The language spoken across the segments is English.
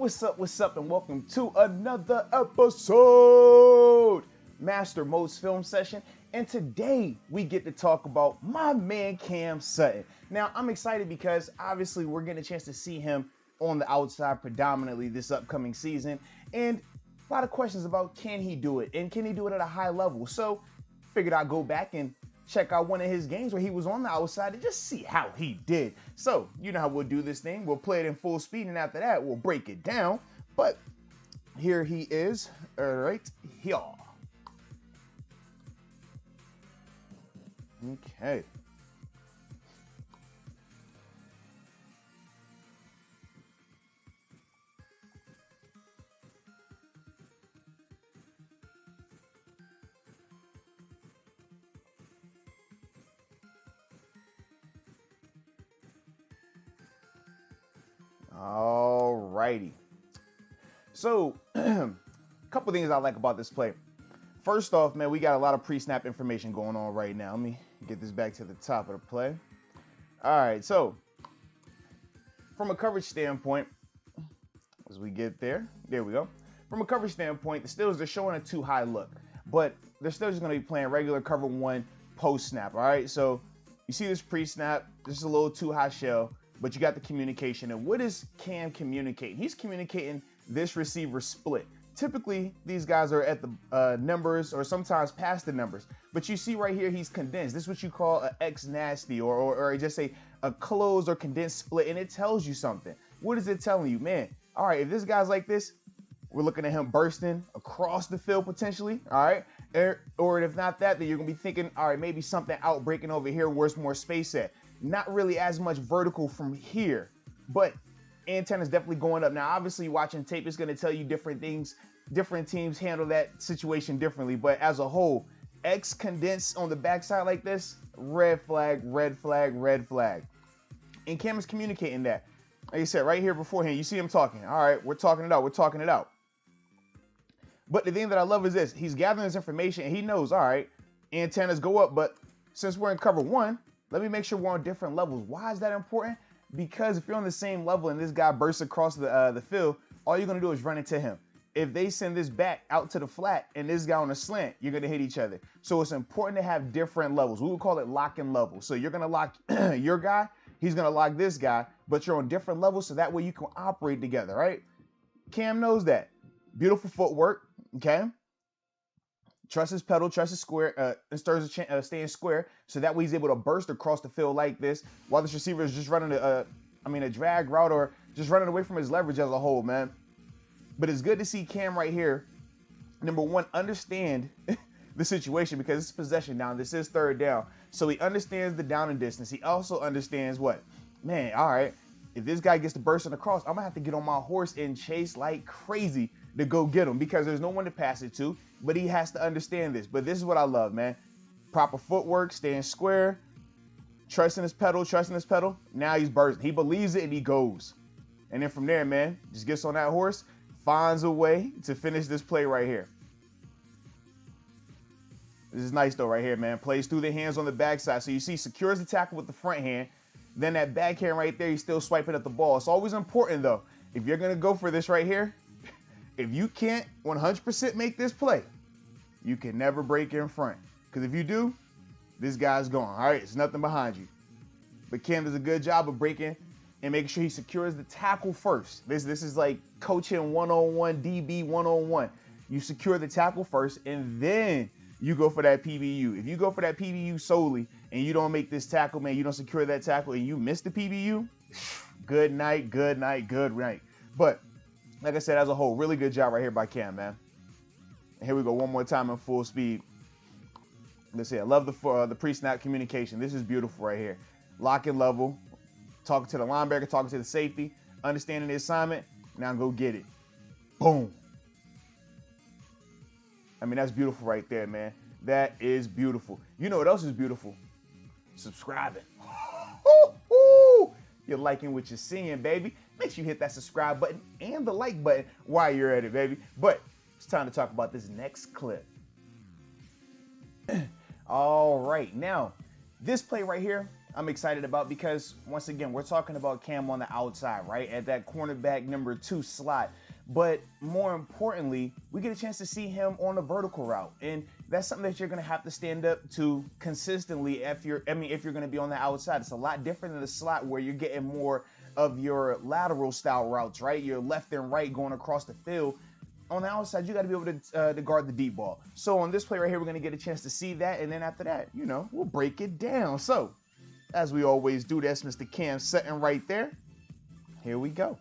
What's up, and welcome to another episode, Master Moats Film Session. And today we get to talk about my man Cam Sutton. Now, I'm excited because obviously we're getting a chance to see him on the outside predominantly this upcoming season. And a lot of questions about can he do it, and can he do it at a high level? So figured I'd go back and check out one of his games where he was on the outside and just see how he did. So, you know how we'll do this thing. We'll play it in full speed, and after that, we'll break it down. But here he is, right here. Okay. Alrighty. So, a couple things I like about this play. First off, man, we got a lot of pre-snap information going on right now. Let me get this back to the top of the play. All right, so from a coverage standpoint, as we get there we go. From a coverage standpoint, the Steelers are showing a too high look, but they're still just going to be playing regular cover one post snap. All right, so you see this pre-snap, this is a little too high shell, but you got the communication. And what is Cam communicating? He's communicating this receiver split. Typically, these guys are at the numbers or sometimes past the numbers. But you see right here, he's condensed. This is what you call an X nasty or just a closed or condensed split. And it tells you something. What is it telling you? Man, all right, if this guy's like this, we're looking at him bursting across the field potentially, all right? Or if not that, then you're going to be thinking, all right, maybe something out breaking over here. Where's more space at? Not really as much vertical from here, but antenna's definitely going up. Now, obviously, watching tape is going to tell you different things. Different teams handle that situation differently, but as a whole, X condensed on the backside like this, red flag, red flag, red flag. And Cam is communicating that. Like I said, right here beforehand, you see him talking. All right, we're talking it out. We're talking it out. But the thing that I love is this. He's gathering this information, and he knows, all right, antennas go up, but since we're in cover one, let me make sure we're on different levels. Why is that important? Because if you're on the same level and this guy bursts across the field, all you're going to do is run into him. If they send this back out to the flat and this guy on a slant, you're going to hit each other. So it's important to have different levels. We would call it locking levels. So you're going to lock your guy. He's going to lock this guy, but you're on different levels. So that way you can operate together, right? Cam knows that. Beautiful footwork, okay? Trust his pedal, trust his square, and staying square. So that way he's able to burst across the field like this while this receiver is just running a drag route or just running away from his leverage as a whole, man. But it's good to see Cam right here, number one, understand the situation because it's possession down. This is third down. So he understands the down and distance. He also understands what? Man, all right, if this guy gets to bursting across, I'm going to have to get on my horse and chase like crazy to go get him because there's no one to pass it to. But he has to understand this. But this is what I love, man. Proper footwork, staying square, trusting his pedal. Now he's bursting. He believes it and he goes. And then from there, man, just gets on that horse, finds a way to finish this play right here. This is nice though right here, man. Plays through the hands on the backside. So you see, secures the tackle with the front hand. Then that backhand right there, he's still swiping at the ball. It's always important though. If you're going to go for this right here, if you can't 100% make this play, you can never break in front. Because if you do, this guy's gone. All right, it's nothing behind you. But Cam does a good job of breaking and making sure he secures the tackle first. This is like coaching 101, DB 101. You secure the tackle first, and then you go for that PBU. If you go for that PBU solely and you don't make this tackle, man, you don't secure that tackle and you miss the PBU, good night, good night, good night. But like I said, as a whole, really good job right here by Cam, man. And here we go one more time in full speed. Let's see, I love the pre-snap communication. This is beautiful right here. Lock and level, talking to the linebacker, talking to the safety, understanding the assignment. Now go get it. Boom. I mean, that's beautiful right there, man. That is beautiful. You know what else is beautiful? Subscribing. You're liking what you're seeing, baby. Make sure you hit that subscribe button and the like button while you're at it, baby. But it's time to talk about this next clip. All right, now this play right here, I'm excited about because, once again, we're talking about Cam on the outside, right? At that cornerback number 2 slot. But more importantly, we get a chance to see him on a vertical route. And that's something that you're going to have to stand up to consistently if you're going to be on the outside. It's a lot different than the slot where you're getting more of your lateral style routes, right? Your left and right going across the field. On the outside, you got to be able to guard the deep ball. So on this play right here, we're going to get a chance to see that. And then after that, we'll break it down. So as we always do, that's Mr. Cam Sutton right there. Here we go.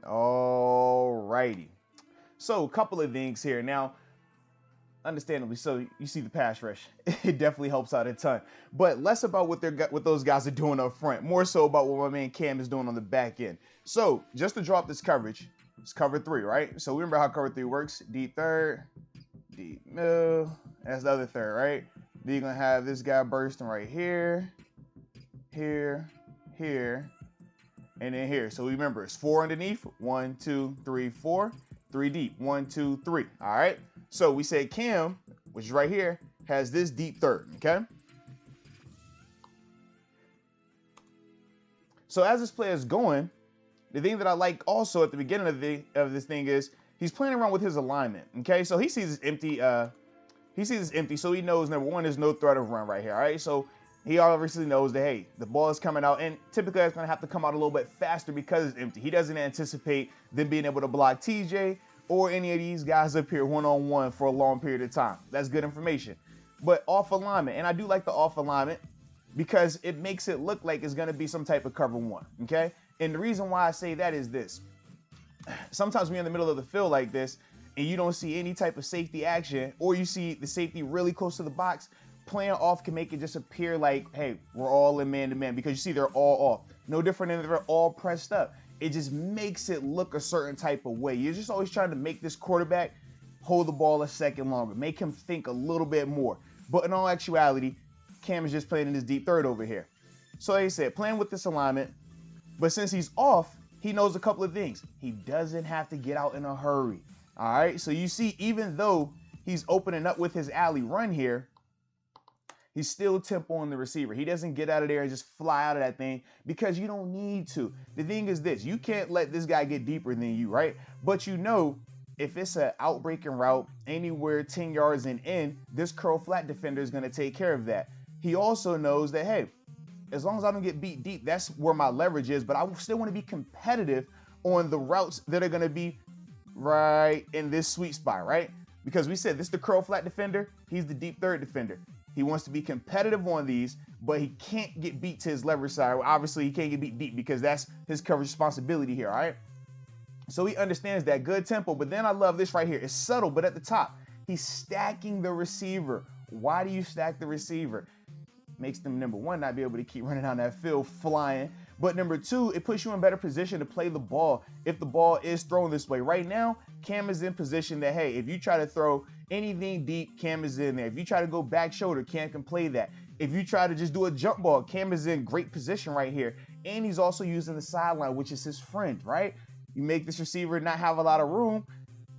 All righty. So a couple of things here. Now, understandably so, you see the pass rush. It definitely helps out a ton. But less about what those guys are doing up front. More so about what my man Cam is doing on the back end. So just to drop this coverage, it's cover 3, right? So we remember how cover 3 works. Deep third, deep middle. That's the other third, right? Then you're going to have this guy bursting right here, here, here, and then here. So remember, it's 4 underneath. 1, 2, 3, 4. 3 deep. 1, 2, 3. All right. So we said Cam, which is right here, has this deep third. Okay. So as this play is going, the thing that I like also at the beginning of this thing is he's playing around with his alignment. Okay. So he sees it's empty. So he knows, number one, there's no threat of run right here. All right. So he obviously knows that, hey, the ball is coming out, and typically it's going to have to come out a little bit faster because it's empty. He doesn't anticipate them being able to block TJ or any of these guys up here one-on-one for a long period of time. That's good information. But off alignment, and I do like the off alignment because it makes it look like it's going to be some type of cover 1, okay? And the reason why I say that is this. Sometimes when you're in the middle of the field like this and you don't see any type of safety action, or you see the safety really close to the box, playing off can make it just appear like, hey, we're all in man-to-man, because you see they're all off. No different than they're all pressed up. It just makes it look a certain type of way. You're just always trying to make this quarterback hold the ball a second longer, make him think a little bit more. But in all actuality, Cam is just playing in his deep third over here. So like I said, playing with this alignment, but since he's off, he knows a couple of things. He doesn't have to get out in a hurry. All right, so you see, even though he's opening up with his alley run here, he's still tempoing the receiver. He doesn't get out of there and just fly out of that thing because you don't need to. The thing is this, you can't let this guy get deeper than you, right? But if it's an outbreaking route anywhere 10 yards and in, this curl flat defender is going to take care of that. He also knows that, hey, as long as I don't get beat deep, that's where my leverage is, but I still want to be competitive on the routes that are going to be right in this sweet spot, right? Because we said this is the curl flat defender, he's the deep third defender. He wants to be competitive on these, but he can't get beat to his leverage side. Obviously, he can't get beat deep because that's his coverage responsibility here, all right? So he understands that good tempo, but then I love this right here. It's subtle, but at the top, he's stacking the receiver. Why do you stack the receiver? Makes them, number one, not be able to keep running down that field flying. But number two, it puts you in better position to play the ball if the ball is thrown this way. Right now, Cam is in position that, hey, if you try to throw anything deep, Cam is in there. If you try to go back shoulder, Cam can play that. If you try to just do a jump ball, Cam is in great position right here. And he's also using the sideline, which is his friend, right? You make this receiver not have a lot of room.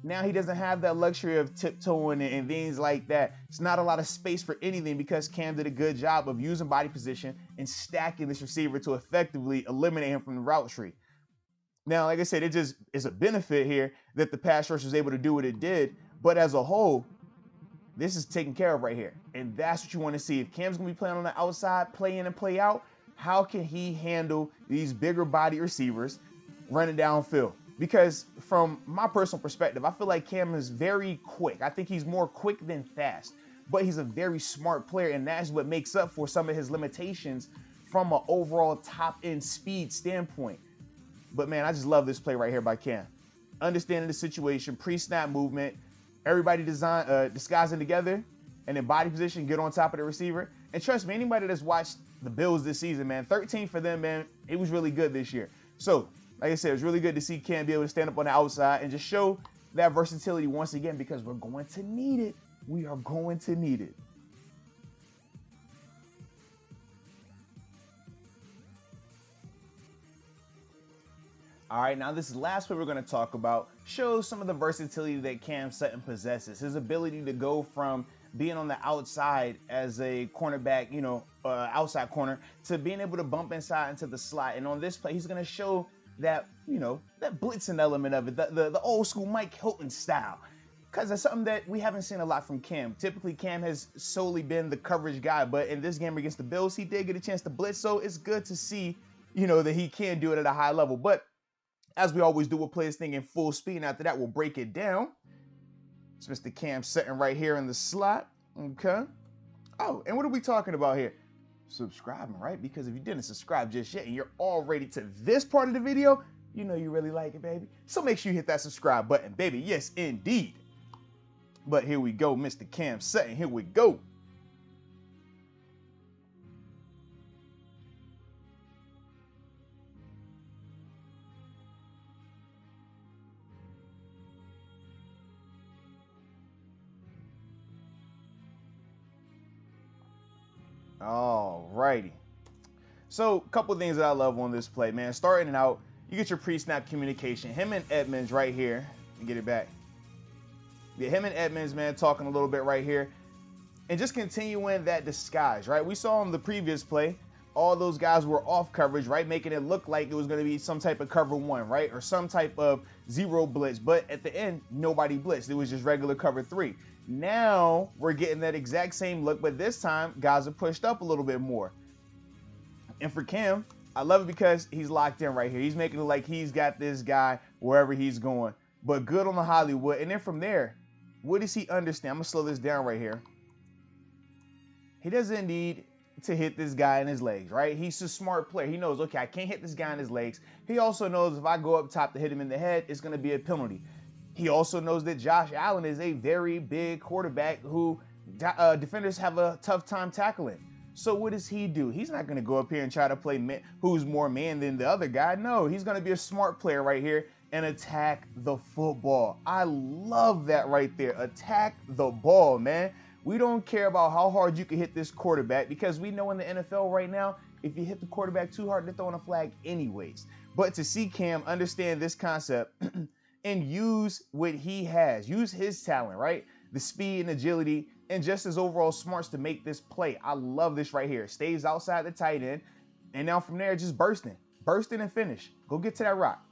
Now he doesn't have that luxury of tiptoeing and things like that. It's not a lot of space for anything because Cam did a good job of using body position and stacking this receiver to effectively eliminate him from the route tree. Now, like I said, it just is a benefit here that the pass rush was able to do what it did. But as a whole, this is taken care of right here. And that's what you want to see. If Cam's going to be playing on the outside, play in and play out, how can he handle these bigger body receivers running downfield? Because from my personal perspective, I feel like Cam is very quick. I think he's more quick than fast, but he's a very smart player, and that's what makes up for some of his limitations from an overall top-end speed standpoint. But, man, I just love this play right here by Cam. Understanding the situation, pre-snap movement, everybody disguising together, and in body position, get on top of the receiver. And trust me, anybody that's watched the Bills this season, man, 13 for them, man, it was really good this year. So, like I said, it was really good to see Cam be able to stand up on the outside and just show that versatility once again, because we're going to need it. We are going to need it. All right, now this last play we're going to talk about shows some of the versatility that Cam Sutton possesses. His ability to go from being on the outside as a cornerback, outside corner, to being able to bump inside into the slot. And on this play, he's going to show that, that blitzing element of it, the old school Mike Hilton style. Because that's something that we haven't seen a lot from Cam. Typically, Cam has solely been the coverage guy, but in this game against the Bills, he did get a chance to blitz. So it's good to see, that he can do it at a high level. But as we always do, we'll play this thing in full speed. And after that, we'll break it down. It's Mr. Cam Sutton right here in the slot. Okay. Oh, and what are we talking about here? Subscribing, right? Because if you didn't subscribe just yet and you're already to this part of the video, you know you really like it, baby. So make sure you hit that subscribe button, baby. Yes, indeed. But here we go, Mr. Cam Sutton. Here we go. All righty. So a couple things that I love on this play, man. Starting out, you get your pre-snap communication. Him and Edmonds right here. Let me get it back. Yeah, him and Edmonds, man, talking a little bit right here. And just continuing that disguise, right? We saw on the previous play, all those guys were off coverage, right? Making it look like it was going to be some type of cover one, right? Or some type of zero blitz. But at the end, nobody blitzed. It was just regular cover three. Now we're getting that exact same look, but this time guys are pushed up a little bit more. And for Cam, I love it because he's locked in right here. He's making it like he's got this guy wherever he's going, but good on the Hollywood. And then from there, what does he understand? I'm going to slow this down right here. He doesn't need to hit this guy in his legs, right? He's a smart player. He knows, okay, I can't hit this guy in his legs. He also knows if I go up top to hit him in the head, it's going to be a penalty. He also knows that Josh Allen is a very big quarterback who defenders have a tough time tackling. So what does he do? He's not going to go up here and try to play man, who's more man than the other guy. No, he's going to be a smart player right here and attack the football. I love that right there. Attack the ball, man. We don't care about how hard you can hit this quarterback because we know in the NFL right now, if you hit the quarterback too hard, they're throwing a flag anyways. But to see Cam understand this concept and use what he has, use his talent, right? The speed and agility and just his overall smarts to make this play. I love this right here. Stays outside the tight end. And now from there, just bursting and finish. Go get to that rock.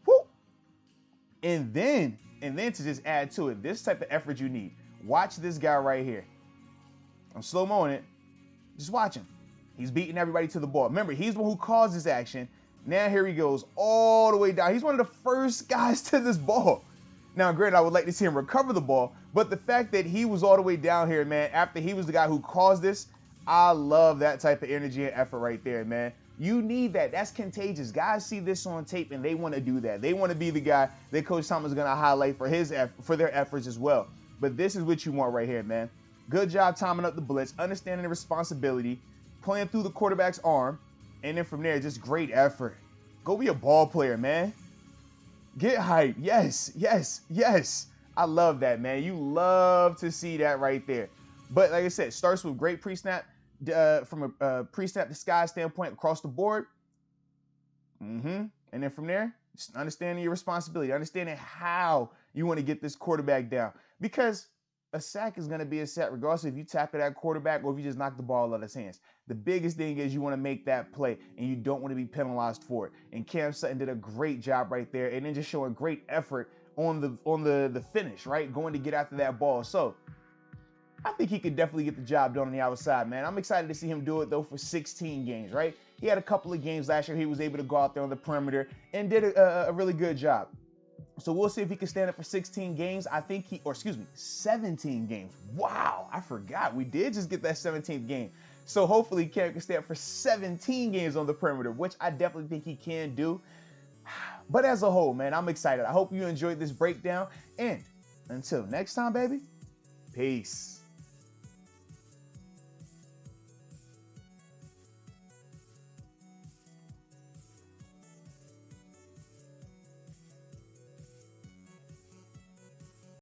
Woo! And then to just add to it, this type of effort you need. Watch this guy right here. I'm slow-moing it. Just watch him. He's beating everybody to the ball. Remember, he's the one who caused this action. Now here he goes all the way down. He's one of the first guys to this ball. Now, granted, I would like to see him recover the ball, but the fact that he was all the way down here, man, after he was the guy who caused this, I love that type of energy and effort right there, man. You need that. That's contagious. Guys see this on tape and they want to do that. They want to be the guy that Coach Thomas is going to highlight for their efforts as well. But this is what you want right here, man. Good job timing up the blitz, understanding the responsibility, playing through the quarterback's arm, and then from there, just great effort. Go be a ball player, man. Get hype. Yes, yes, yes. I love that, man. You love to see that right there. But like I said, starts with great pre-snap, from a pre-snap disguise standpoint across the board. And then from there, just understanding your responsibility, understanding how you want to get this quarterback down. Because a sack is going to be a sack regardless if you tackle that quarterback or if you just knock the ball out of his hands. The biggest thing is you want to make that play and you don't want to be penalized for it. And Cam Sutton did a great job right there and then just showing great effort on the finish, right? Going to get after that ball. So I think he could definitely get the job done on the outside, man. I'm excited to see him do it, though, for 16 games, right? He had a couple of games last year. He was able to go out there on the perimeter and did a really good job. So we'll see if he can stand up for 16 games. 17 games. Wow, I forgot. We did just get that 17th game. So hopefully Cam can stand up for 17 games on the perimeter, which I definitely think he can do. But as a whole, man, I'm excited. I hope you enjoyed this breakdown. And until next time, baby, peace.